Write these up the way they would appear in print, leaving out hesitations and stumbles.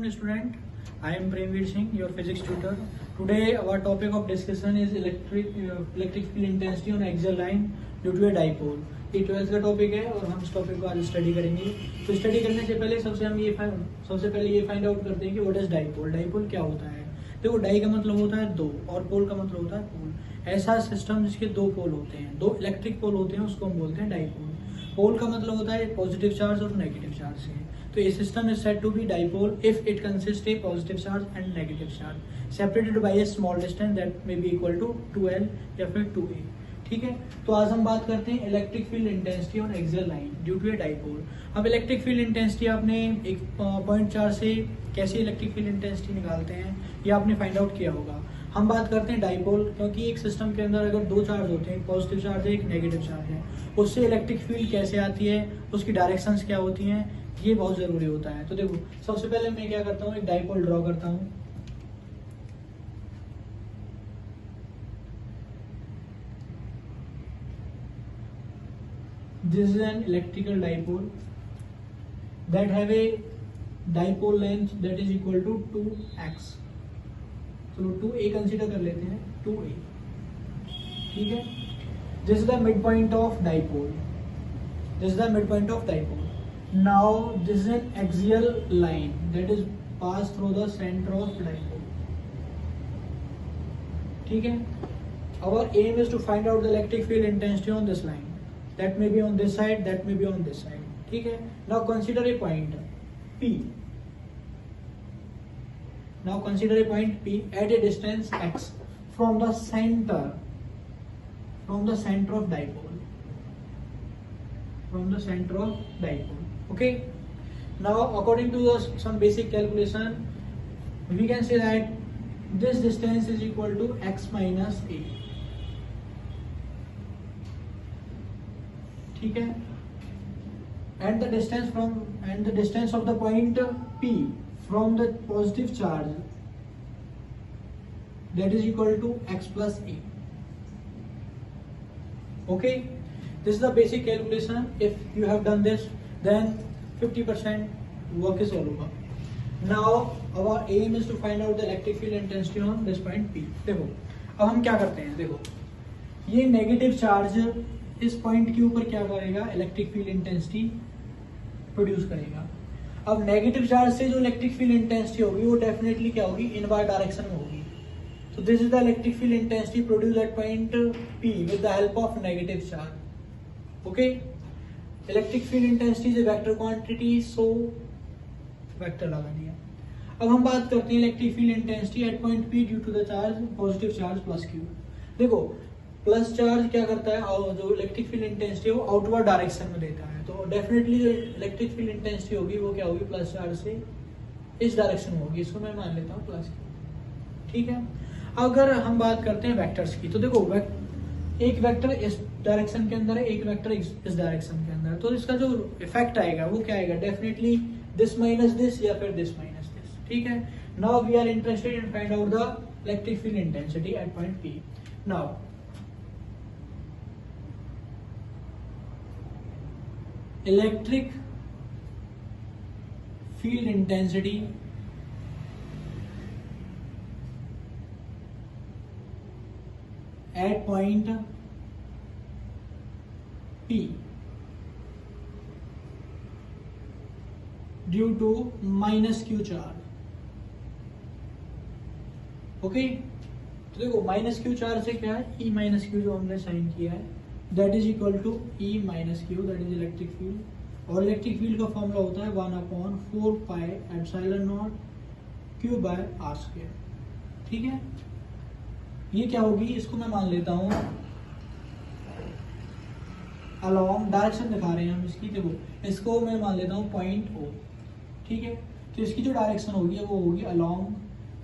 afternoon, student. I am Premveer Singh, your physics tutor. Today, our topic of discussion is electric field intensity on axial line due to a dipole. ये 12th का topic है और हम इस topic को आज study करेंगे. तो स्टडी करने से पहले सबसे पहले ये फाइंड आउट करते हैं कि व्हाट इज डाइपोल. डाइपोल क्या होता है. देखो, डाई का मतलब होता है दो और पोल का मतलब होता है पोल. ऐसा सिस्टम जिसके दो पोल होते हैं, दो इलेक्ट्रिक पोल होते हैं, उसको हम बोलते हैं डाइपोल. पोल का मतलब होता है पॉजिटिव चार्ज और नेगेटिव चार्ज से. तो ये system is said to be dipole if it consist a positive charge and negative charge separated by a small distance that may be equal to 2l या फिर 2a. ठीक है. तो आज हम बात करते हैं electric field intensity on axial line due to a dipole. अब इलेक्ट्रिक फील्ड इंटेंसिटी आपने 1.4 से कैसे इलेक्ट्रिक फील्ड इंटेंसिटी निकालते हैं ये आपने फाइंड आउट किया होगा. हम बात करते हैं डाइपोल, क्योंकि एक सिस्टम के अंदर अगर दो चार्ज होते हैं, एक पॉजिटिव चार्ज है एक नेगेटिव चार्ज है, उससे इलेक्ट्रिक फील्ड कैसे आती है, उसकी डायरेक्शंस क्या होती हैं, ये बहुत जरूरी होता है. तो देखो, सबसे पहले मैं क्या करता हूँ, एक डाइपोल ड्रॉ करता हूँ. This is an electrical dipole that have a dipole length that is equal to 2x. चलो 2a कंसीडर कर लेते हैं. 2a. ठीक है. This is the midpoint of dipole. This is the midpoint of dipole. Now this is an axial line that is passed through the center of dipole. ठीक है. Our aim is to find out the electric field intensity on this line. That may be on this side, that may be on this side. ठीक है. Now consider a point P. Now consider a point P at a distance x from the center of dipole. From the center of dipole. Okay. Now according to some basic calculation, we can say that this distance is equal to x minus a. ठीक है. And the distance of the point P from the positive charge, that is equal to x plus a. Okay, this is the basic calculation. If you have done this, then 50% work is all over. Now our aim is to find out the electric field intensity on this point P. देखो, अब हम क्या करते हैं. देखो, ये negative charge इस point के ऊपर क्या करेगा, इलेक्ट्रिक फील्ड इंटेंसिटी प्रोड्यूस करेगा. अब नेगेटिव चार्ज से जो इलेक्ट्रिक फील्ड इंटेंसिटी होगी वो डेफिनेटली क्या होगी, इनवर्ड डायरेक्शन में होगी. तो this is the electric field intensity produce at point P with the help of negative charge. Okay. Electric field intensity is a vector quantity, so vector लगा दिया. अब हम बात करते हैं electric field intensity at point P due to the charge positive charge plus Q. देखो, plus charge क्या करता है, और जो इलेक्ट्रिक फील्ड इंटेंसिटी है वो आउटवर्ड डायरेक्शन में देता है. तो डेफिनेटली जो इलेक्ट्रिक फील्ड इंटेंसिटी होगी वो क्या होगी, प्लस चार्ज से इस डायरेक्शन में होगी. इसको मैं मान लेता हूँ प्लस. ठीक है. अगर हम बात करते हैं वेक्टर्स की, तो देखो एक वेक्टर इस डायरेक्शन के अंदर है, एक वेक्टर इस डायरेक्शन के अंदर है. तो इसका जो इफेक्ट आएगा वो क्या आएगा, डेफिनेटली दिस माइनस दिस या फिर दिस माइनस दिस. ठीक है. Now we are interested in find out the electric field intensity at point P. Now electric field intensity at point P due to minus Q charge. Okay. तो देखो, minus Q charge से क्या है, E minus Q जो हमने sign किया है, that is equal to E minus Q, that is electric field. और इलेक्ट्रिक फील्ड का फॉर्मूला होता है 1/4 pi epsilon naught Q by r square. ठीक है. ये क्या होगी, इसको मैं मान लेता हूँ अलोंग, डायरेक्शन दिखा रहे हैं हम इसकी. देखो, इसको मैं मान लेता हूँ पॉइंट O. ठीक है. तो इसकी जो डायरेक्शन होगी वो होगी अलोंग.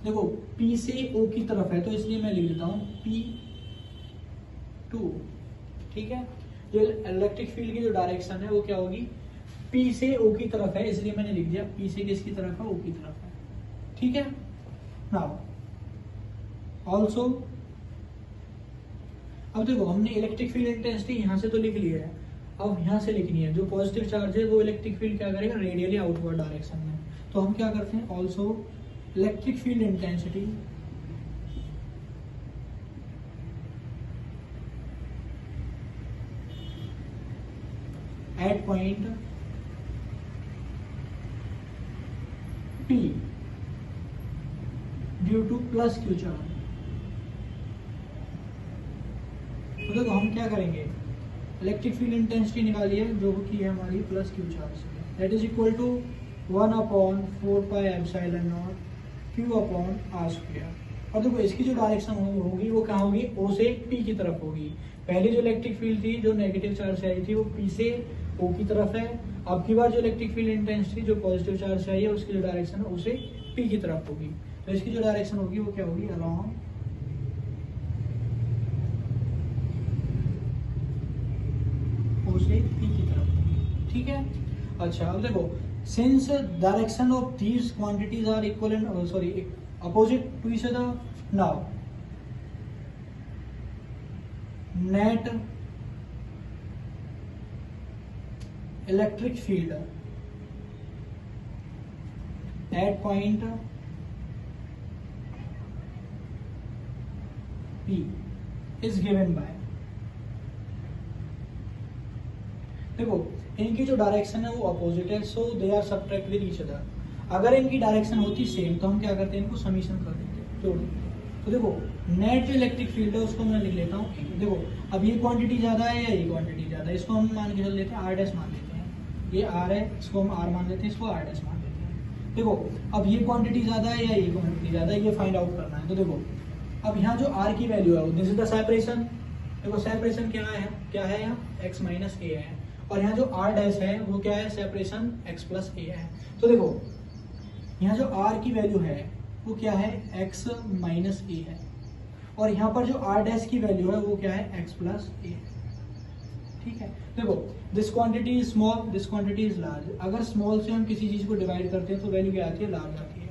देखो, P से O की तरफ है तो इसलिए मैं लिख देता हूँ P2. ठीक है. जो इलेक्ट्रिक फील्ड की जो डायरेक्शन है वो क्या होगी, P से O की तरफ है, इसलिए मैंने लिख दिया P से किसकी तरफ है, O की तरफ है. ठीक है. नाउ ऑल्सो अब देखो, हमने इलेक्ट्रिक फील्ड इंटेंसिटी यहां से तो लिख लिया है. अब यहाँ से लिखनी है, जो पॉजिटिव चार्ज है वो इलेक्ट्रिक फील्ड क्या करेगा, रेडियली आउटवर्ड डायरेक्शन में। तो हम क्या करते हैं, also electric field intensity at point P due two plus Q charge. तो देखो हम क्या करेंगे, इलेक्ट्रिक फील्ड इंटेंसिटी निकाली है जो कि है हमारी plus Q charge, that is equal to 1/4πε0 Q/r²। और देखो इसकी जो डायरेक्शन होगी वो क्या होगी, O से P की तरफ होगी। पहले जो इलेक्ट्रिक फील्ड थी जो नेगेटिव चार्ज से आई थी वो P से O की तरफ है। अब की बार जो इलेक्ट्रिक फील्ड इंटेंसिटी जो पॉजिटिव चार्ज से आई है उसकी जो डायरेक्शन है O से P की तरफ होगी। तो इसकी जो डायरेक्शन होगी वो क्या होगी, अलोंग O से P की तरफ होगी। ठीक है, अच्छा अब देखो, since direction of these quantities are equal and opposite to each other, now net electric field at point P is given by, देखो इनकी जो डायरेक्शन है वो अपोजिट है, so they are subtract with each other. अगर इनकी direction होती same तो हम क्या करते हैं, इनको समीशन कर देते, जोड़ देते। तो देखो नेट जो इलेक्ट्रिक फील्ड है उसको मैं लिख लेता हूँ, देखो अब ये क्वांटिटी ज्यादा है या ये क्वांटिटी ज्यादा है, इसको हम मान के चल लेते हैं r' मान लेते हैं, ये r है इसको हम r मान लेते हैं, इसको r' मान लेते हैं। देखो अब ये क्वांटिटी ज्यादा है या ये क्वांटिटी ज्यादा है, ये फाइंड आउट करना है। तो देखो अब यहाँ जो r की वैल्यू है दिस इज द सेपरेशन, देखो सेपरेशन क्या है यहाँ x - a है, और यहाँ जो r' है वो क्या है, सेपरेशन x + a है। तो देखो यहाँ जो r की वैल्यू है वो क्या है, x - a है, और यहाँ पर जो r' की वैल्यू है वो क्या है, x + a है। ठीक है, देखो this quantity is small, this quantity is large. अगर स्मॉल से हम किसी चीज को डिवाइड करते हैं तो वैल्यू क्या आती है, लार्ज आती है,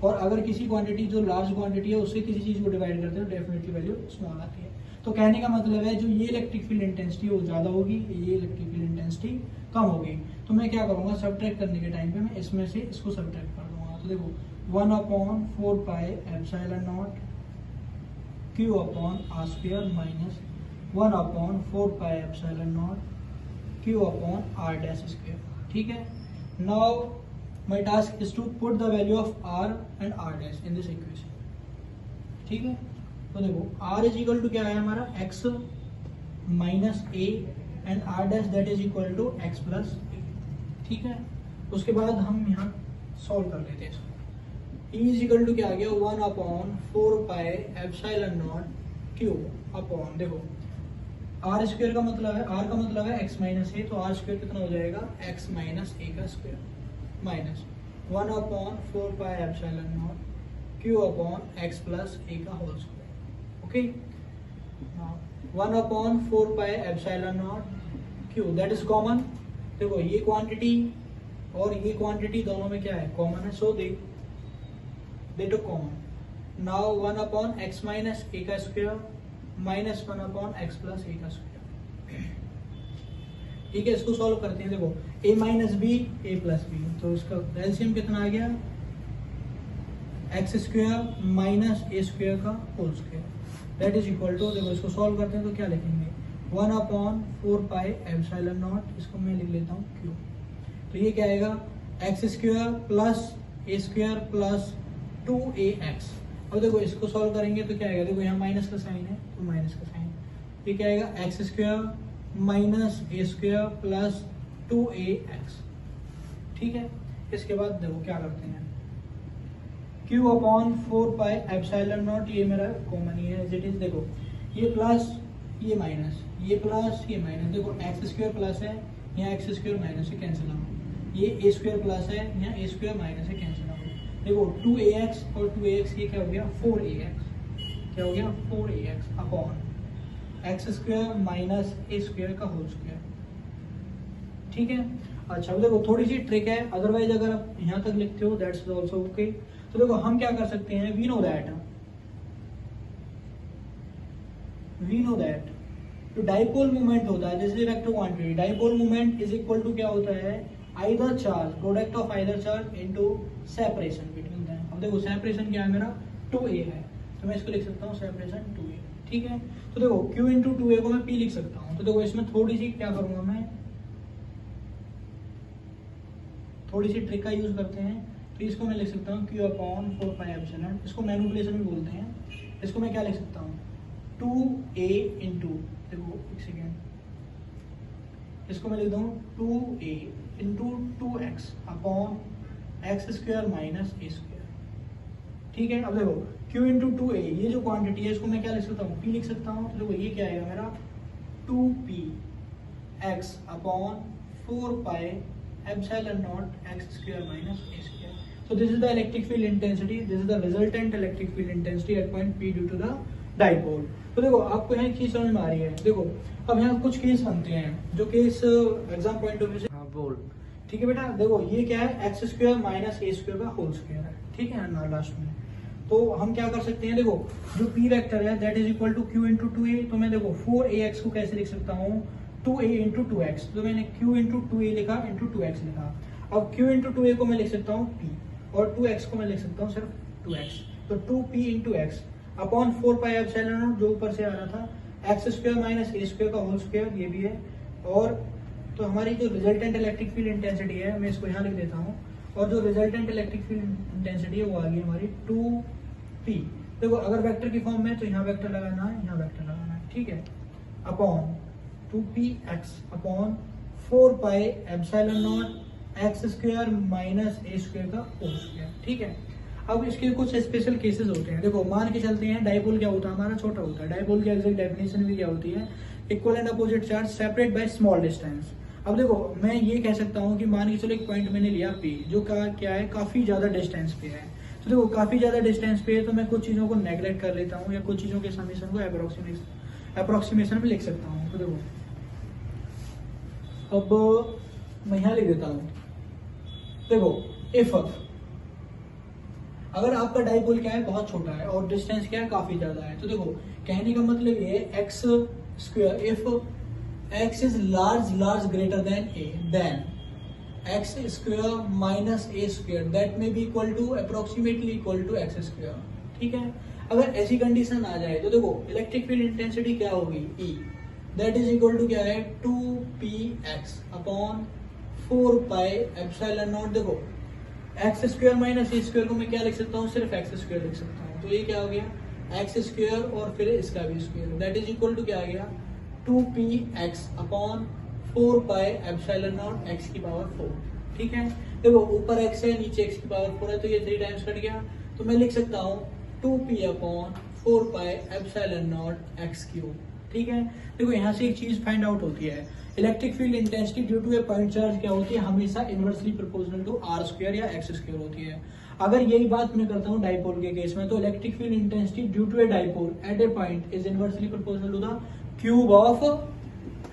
और अगर किसी क्वांटिटी जो लार्ज क्वांटिटी है उससे किसी चीज को डिवाइड करते हैं तो डेफिनेटली वैल्यू स्मॉल आती है। तो कहने का मतलब है जो ये इलेक्ट्रिक फील्ड इंटेंसिटी वो ज्यादा होगी, ये इलेक्ट्रिक फील्ड इंटेंसिटी कम होगी। तो मैं क्या करूंगा, सब्ट्रैक्ट करने के टाइम पे मैं इसमें से इसको सब्ट्रैक्ट कर दूंगा। तो देखो 1/4πε0 Q/r² माइनस 1/4πε0 Q/r²। ठीक है, now my task is to put the value of r and r' in this equation. ठीक है, तो देखो r इज इक्वल टू क्या है हमारा, x - a and r' that is equal to x + a। ठीक है, उसके बाद हम यहाँ सॉल्व कर लेते हैं इसको। e इज इक्वल टू क्या आ गया, 1/4πε0 Q अपॉन, देखो r² का मतलब है, r का मतलब है x - a, तो r² कितना हो जाएगा, x - a का स्क्वायर माइनस 1/4πε0 Q/x + a का whole square. Okay, 1/4πε0 Q that is common. देखो ये क्वांटिटी और ये क्वांटिटी दोनों में क्या है, कॉमन है, so they two common. Now 1/x - a का स्क्वायर माइनस 1/x + a का स्क्वायर। ठीक है, इसको सॉल्व करते हैं। देखो a - b a + b, तो इसका एलसीएम कितना आ गया, x² माइनस a² का whole square that is equal to, देखो इसको सॉल्व करते हैं तो क्या लिखेंगे, 1/4πε0, इसको मैं लिख लेता हूँ q। तो ये क्या आएगा, x² + a² + 2ax। अब देखो इसको सॉल्व करेंगे तो क्या आएगा, देखो यहाँ माइनस का साइन है तो माइनस का साइन, ये क्या आएगा, x² माइनस a² + 2ax। ठीक है, इसके बाद देखो क्या करते हैं, Q/4πε0, ये मेरा कॉमन ही है एज इट इज। देखो ये प्लस ये माइनस, ये प्लस ये माइनस, देखो x² प्लस है यहाँ x² माइनस से कैंसिल आउट, ये a² प्लस है यहाँ a² माइनस से कैंसिल आउट। देखो 2ax और 2ax ये क्या हो गया, 4ax, क्या हो गया 4ax upon x² minus a² का होल स्क्वायर। ठीक है, अच्छा अब देखो थोड़ी सी ट्रिक है, अदरवाइज अगर आप यहाँ तक लिखते हो दैट्स आल्सो ओके। तो देखो हम क्या कर सकते हैं, वी नो दैट जो डाइपोल मूवमेंट होता है, जैसे vector quantity, dipole movement is equal to क्या होता है, either charge, product of either charge into separation between them. अब देखो सेपरेशन क्या है मेरा 2a है, तो मैं इसको लिख सकता हूँ सेपरेशन 2a, ठीक है। तो देखो q इंटू 2a को मैं p लिख सकता हूँ। तो देखो इसमें थोड़ी सी क्या करूंगा मैं, थोड़ी सी ट्रिक का यूज करते हैं। तो इसको मैं लिख सकता हूँ q अपॉन 4πε, इसको मैनिपुलेशन भी बोलते हैं। इसको मैं क्या लिख सकता हूँ 2a इंटू, देखो एक सेकेंड, इसको मैं लिख दूँ 2a into 2x upon x square minus a square, ठीक है। अब देखो q इंटू 2a, ये जो क्वांटिटी है इसको मैं क्या लिख सकता हूँ, p लिख सकता हूँ। तो देखो ये क्या आएगा मेरा 2p x upon 4π epsilon not x square minus a square. So this is the electric field intensity, this is the resultant electric field intensity at point P due to the dipole। तो देखो आपको यहाँ एक चीज समझ में आ रही है। देखो अब यहाँ कुछ केस बनते हैं, जो case exam point of view से, हाँ बोल, ठीक है बेटा। देखो ये क्या है, x square minus a square का होल स्क्वायर है, ठीक है ना लास्ट में। तो हम क्या कर सकते हैं, देखो जो पी वेक्टर है that is equal to Q into 2a। तो मैं देखो 4ax को कैसे लिख सकता हूँ, 2a इंटू 2x। तो मैंने q इंटू 2a लिखा इंटू 2x लिखा। अब q इंटू 2a को मैं लिख सकता हूँ p, और 2x को मैं लिख सकता हूँ सिर्फ 2x। तो 2p into x upon 4π epsilon not, जो ऊपर से आ रहा था, x square minus a square का होल स्क्वायर, ये भी है। और तो हमारी जो रिजल्टेंट इलेक्ट्रिक फील्ड इंटेंसिटी है, मैं इसको यहाँ लिख देता हूँ, और जो रिजल्टेंट इलेक्ट्रिक फील्ड इंटेंसिटी है वो आ गई हमारी 2p। देखो अगर वेक्टर की फॉर्म में तो यहाँ वेक्टर लगाना है, यहाँ वेक्टर लगाना है, ठीक है, upon 2px upon 4π epsilon not x square minus a square का होल स्क्वायर, ठीक है। अब इसके कुछ स्पेशल केसेस होते हैं। देखो मान के चलते हैं डाइपोल क्या होता है, हमारा छोटा होता है। डाइपोल की एग्जैक्ट डेफिनेशन भी क्या होती है, equal and opposite charge separate by small distance. अब देखो मैं ये कह सकता हूँ कि मान के चलो एक पॉइंट मैंने लिया P, जो क्या है, काफी ज्यादा डिस्टेंस पे है। तो देखो काफी ज्यादा डिस्टेंस पे है, तो मैं कुछ चीजों को नेग्लेक्ट कर लेता हूँ, या कुछ चीजों के समीशन को अप्रोक्सीमेशन में लिख सकता हूँ। तो देखो अब मैं यहाँ लिख देता हूँ, देखो इफ अगर आपका डाइपोल क्या है, बहुत छोटा है, और डिस्टेंस क्या है, काफी ज्यादा है। तो देखो कहने का मतलब ये x square, if x is large greater than a, then x square minus a square that may be equal to approximately equal to x square, ठीक है। अगर ऐसी कंडीशन आ जाए तो देखो इलेक्ट्रिक फील्ड इंटेंसिटी क्या होगी, E, that is equal to क्या है 2px अपॉन 4π एप्सिलॉन नॉट। देखो x square minus a square को मैं क्या लिख सकता हूँ, सिर्फ एक्स स्क्वायर लिख सकता हूँ। तो ये क्या हो गया एक्स स्क्वायर और फिर इसका भी square, that is equal to क्या आ गया 2px upon 4π epsilon not x की पावर 4, ठीक है। देखो ऊपर x है, नीचे x की पावर 4 है, तो ये 3 टाइम्स कट गया। तो मैं लिख सकता हूँ 2p upon 4π epsilon not x cube, ठीक है। देखो यहाँ से एक चीज फाइंड आउट होती है, electric field intensity due to a point charge क्या होती है, हमेशा inversely proportional to r square या एक्स स्क्वायर होती है। अगर यही बात मैं करता हूँ डाइपोल के केस में, तो electric field intensity due to a dipole at a point is inversely proportional to the cube of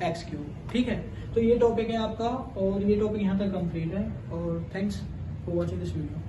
x cube, ठीक है। तो ये टॉपिक है आपका, और ये टॉपिक यहाँ तक कंप्लीट है, और thanks for watching this video.